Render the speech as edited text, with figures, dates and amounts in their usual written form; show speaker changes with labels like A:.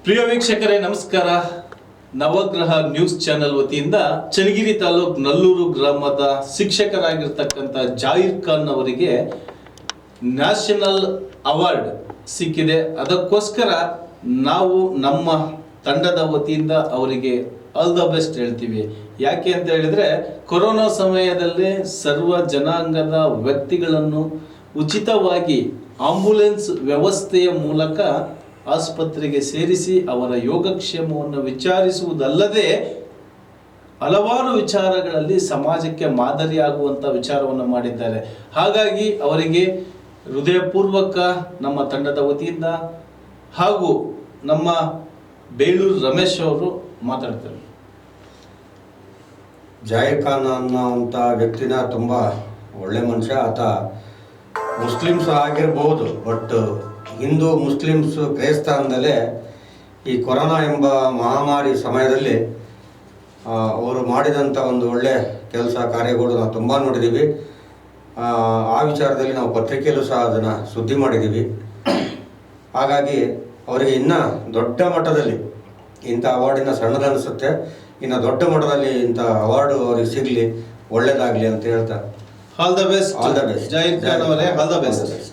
A: ಪ್ರಿಯ ವೀಕ್ಷಕರೇ ನಮಸ್ಕಾರ. ನವಗ್ರಹ ನ್ಯೂಸ್ ಚಾನೆಲ್ ವತಿಯಿಂದ ಚನ್ನಗಿರಿ ತಾಲೂಕು ನಲ್ಲೂರು ಗ್ರಾಮದ ಶಿಕ್ಷಕರಾಗಿರ್ತಕ್ಕಂಥ ಜಾಹಿರ್ ಖಾನ್ ಅವರಿಗೆ ನ್ಯಾಷನಲ್ ಅವಾರ್ಡ್ ಸಿಕ್ಕಿದೆ. ಅದಕ್ಕೋಸ್ಕರ ನಾವು ನಮ್ಮ ತಂಡದ ವತಿಯಿಂದ ಅವರಿಗೆ ಆಲ್ ದ ಬೆಸ್ಟ್ ಹೇಳ್ತೀವಿ. ಯಾಕೆ ಅಂತ ಹೇಳಿದ್ರೆ ಕೊರೋನಾ ಸಮಯದಲ್ಲಿ ಸರ್ವ ಜನಾಂಗದ ವ್ಯಕ್ತಿಗಳನ್ನು ಉಚಿತವಾಗಿ ಆಂಬ್ಯುಲೆನ್ಸ್ ವ್ಯವಸ್ಥೆಯ ಮೂಲಕ ಆಸ್ಪತ್ರೆಗೆ ಸೇರಿಸಿ ಅವರ ಯೋಗಕ್ಷೇಮವನ್ನು ವಿಚಾರಿಸುವುದಲ್ಲದೆ ಹಲವಾರು ವಿಚಾರಗಳಲ್ಲಿ ಸಮಾಜಕ್ಕೆ ಮಾದರಿಯಾಗುವಂಥ ವಿಚಾರವನ್ನು ಮಾಡಿದ್ದಾರೆ. ಹಾಗಾಗಿ ಅವರಿಗೆ ಹೃದಯಪೂರ್ವಕ ನಮ್ಮ ತಂಡದ ವತಿಯಿಂದ ಹಾಗೂ ನಮ್ಮ ಬೇಳೂರು ರಮೇಶ್ ಅವರು ಮಾತಾಡ್ತಾರೆ.
B: ಜಾಹಿರ್ ಖಾನ್ ಅನ್ನೋಂಥ ವ್ಯಕ್ತಿನ ತುಂಬ ಒಳ್ಳೆ ಮನುಷ್ಯ. ಆತ ಮುಸ್ಲಿಮ್ಸ್ ಆಗಿರ್ಬೋದು, ಬಟ್ ಹಿಂದೂ ಮುಸ್ಲಿಮ್ಸ್ ಕ್ರೈಸ್ತಾನದಲ್ಲೇ ಈ ಕೊರೋನಾ ಎಂಬ ಮಹಾಮಾರಿ ಸಮಯದಲ್ಲಿ ಅವರು ಮಾಡಿದಂಥ ಒಂದು ಒಳ್ಳೆ ಕೆಲಸ ಕಾರ್ಯಗಳು ನಾವು ತುಂಬ ನೋಡಿದ್ದೀವಿ. ಆ ವಿಚಾರದಲ್ಲಿ ನಾವು ಪತ್ರಿಕೆಯಲ್ಲೂ ಸಹ ಅದನ್ನು ಸುದ್ದಿ ಮಾಡಿದ್ದೀವಿ. ಹಾಗಾಗಿ ಅವರಿಗೆ ಇನ್ನೂ ದೊಡ್ಡ ಮಟ್ಟದಲ್ಲಿ ಇಂಥ ಅವಾರ್ಡಿನ ಸಣ್ಣದನಿಸುತ್ತೆ, ಇನ್ನು ದೊಡ್ಡ ಮಟ್ಟದಲ್ಲಿ ಇಂಥ ಅವಾರ್ಡು ಅವ್ರಿಗೆ ಸಿಗಲಿ, ಒಳ್ಳೆಯದಾಗಲಿ ಅಂತ ಹೇಳ್ತಾ
A: all the best.
B: All the best
A: Zaheer Khan ಅವರೇ, ಆಲ್ ದ ಬೆಸ್ಟ್.